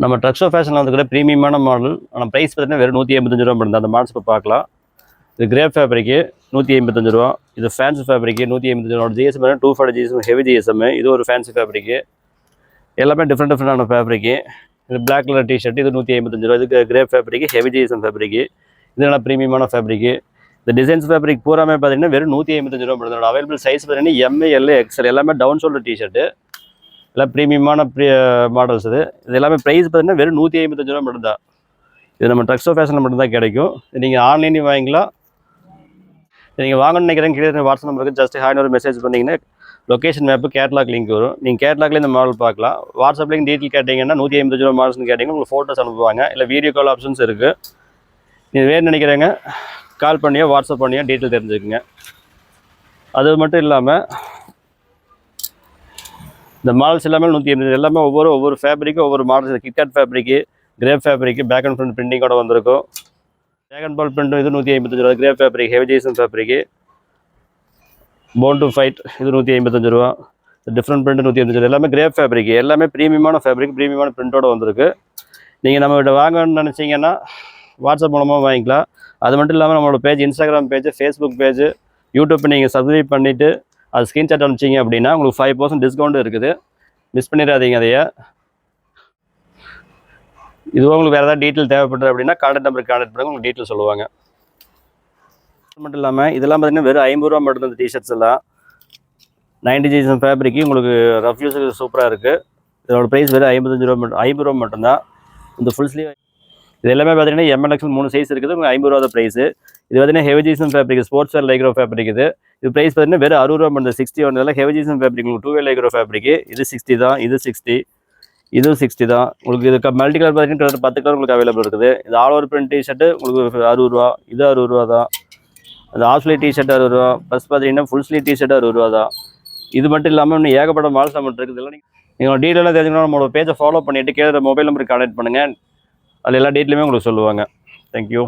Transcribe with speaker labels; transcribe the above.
Speaker 1: நம்ம ட்ரக்ஸோ ஃபேஷனில் வந்துக்கிற ப்ரீமியமான மாடல். ஆனால் ப்ரைஸ் பார்த்தீங்கன்னா வெறும் 185 ரூபா மட்டும். அந்த மாடல்ஸ் இப்போ பார்க்கலாம். இது கிரேப் ஃபேப்ரிக்கு 185 ரூபா. இது ஃபேன்சி ஃபேப்ரிக்கு 185 ரூபா. GSM 240 GSM heavy GSM. இது ஒரு ஃபேன்சி ஃபேப்ரிக்கு. எல்லாமே டிஃப்ரெண்டான ஃபேப்ரிக்கு. இது பிளாக் கலர் டிஷர்ட். இது 185 ரூபா. இது crepe fabric heavy GSM fabric. இது நல்லா ப்ரீமியமான ஃபேப்ரிக்கு. இந்த டிசைன்ஸ் ஃபேப்ரிக் பூராமே பார்த்தீங்கன்னா வெறும் 185 ரூபா மட்டும். அவைலபிள் சைஸ் பார்த்தீங்கன்னா எம்ஏ எல்ஏ எக்ஸ்எல். எல்லாமே டவுன் ஷோல்டர் டிஷர்ட்டு. எல்லாம் ப்ரீமியமான மாடல்ஸ். இது எல்லாமே ப்ரைஸ் பார்த்தீங்கன்னா வெறும் 155 ரூபா மட்டும்தான். இது நம்ம ட்ரக்ஸோ ஃபேஷனில் மட்டும்தான் கிடைக்கும். நீங்கள் ஆன்லைன்லையும் வாங்கிக்கலாம். நீங்கள் வாங்கணும்னு நினைக்கிறேன். கீழே வாட்ஸ்அப் நம்பருக்கு ஜஸ்ட் ஹாய்னு ஒரு மெசேஜ் பண்ணிங்கன்னா லொக்கேஷன் மேப்பு கேட்லாக் லிங்க் வரும். நீங்கள் கேட்லாக்லேயே இந்த மாடல் பார்க்கலாம். வாட்ஸ்அப் லிங்க் டீட்டெயில் கேட்டிங்கன்னா 155 ரூபா மாடல்ஸ்னு கேட்டிங்கன்னா உங்களுக்கு ஃபோட்டோஸ் அனுப்புவாங்க. இல்லை வீடியோ கால் ஆப்ஷன்ஸ் இருக்குது. நீங்கள் வேணும்னு நினைக்கிறேங்க கால் பண்ணியோ வாட்ஸ்அப் பண்ணியோ டீட்டெயில் தெரிஞ்சுக்குங்க. அது மட்டும் இல்லாமல் இந்த மாடல்ஸ் எல்லாமே 180 எல்லாமே ஒவ்வொரு ஃபேப்ரிக்கும் ஒவ்வொரு models. KitKat fabric crepe fabric back and front பிரிண்டிங்கோட வந்திருக்கும். ட்ராகன் பால் பிரிண்ட்டும் இது 155 ரூபா. Crepe fabric heavy GSM fabric. Born to fight இது 155 ரூபா. டிஃப்ரெண்ட் பிரிண்ட் 155 ரூபா. எல்லாமே கிரேப் ஃபேப்ரிக். எல்லாமே ப்ரீமியமான ஃபேப்ரிக் ப்ரீமியமான பிரிண்டோட வந்திருக்கு. நீங்கள் நம்ம கிட்ட வாங்கணும்னு நினச்சிங்கன்னா வாட்ஸ்அப் மூலமாக வாங்கிக்கலாம். அது மட்டும் இல்லாமல் நம்மளோட page Instagram page Facebook page YouTube நீங்கள் சப்ஸ்கிரைப் பண்ணிவிட்டு அது ஸ்க்ரீன்ஷாட் அனுப்பிச்சிங்க அப்படின்னா உங்களுக்கு 5% டிஸ்கவுண்ட் இருக்குது. மிஸ் பண்ணிடாதீங்க அதையே. இது உங்களுக்கு வேறு ஏதாவது டீட்டெயில் தேவைப்படுது அப்படின்னா கான்டாக்ட் நம்பருக்கு கான்டாக்ட் பண்ணுங்க. உங்களுக்கு டீட்டெயில் சொல்லுவாங்க. அது மட்டும் இல்லாமல் இதெல்லாம் பார்த்தீங்கன்னா வெறும் 50 ரூபா மட்டும். இந்த டிஷர்ட்ஸ் எல்லாம் 90 ஜிஎஸ்எம் ஃபேப்ரிக்கு உங்களுக்கு ரஃப் யூஸுக்கு சூப்பராக இருக்குது. இதோட ப்ரைஸ் வெறும் 50 ரூபா மட்டும்தான். இந்த ஃபுல் ஸ்லீவ் இது எல்லாமே பார்த்தீங்கன்னா எம்எல்எக்ஸ் 3 சைஸ் இருக்குது. உங்களுக்கு 50 ரூபா ப்ரைஸு. இது பார்த்தீங்கன்னா ஹெவி ஜிஎஸ்எம் ஃபேப்ரிக் ஸ்போர்ட்ஸ் வேர் லைக்ரோ ஃபேப்ரிக். இது ப்ரைஸ் பார்த்தீங்கன்னா வெறும் 60 ரூபா மட்டும். 60 வந்ததில் ஹெவி ஜிஎஸ்எம் ஃபேப்ரிக் உங்களுக்கு 2 வே லைக்ரோ ஃபேப்ரிக்கு. இது 60 தான். இது 60. இதுவும் 60 தான். உங்களுக்கு இது மல்டி கலர் பார்த்தீங்கன்னா 10 கலர் உங்களுக்கு அவைலபிள் இருக்குது. இது ஆல் ஓவர் பிரிண்ட் டிஷர்ட்டு உங்களுக்கு 60 ரூபா. இது 60 ரூபா தான். அது ஆஃப் ஸ்லீவ் டிஷர்ட் 60 ரூபா. ப்ளஸ் பார்த்தீங்கன்னா ஃபுல் ஸ்லீவ் டிஷர்ட் 60 ரூபா தான். இது மட்டும் இல்லாமல் இன்னும் ஏகப்பட்ட மாடல்ஸ் நம்மகிட்ட இருக்குது. இதெல்லாம் நீங்கள் டீட்டெயிலாக தெரிஞ்சுக்கணும் நம்மளோட பேஜை ஃபாலோ பண்ணிவிட்டு கீழே மொபைல் நம்பருக்கு கான்டாக்ட் பண்ணுங்கள். அதில் எல்லா டீட்டெயிலுமே உங்களுக்கு சொல்லுவாங்க. தேங்க்யூ.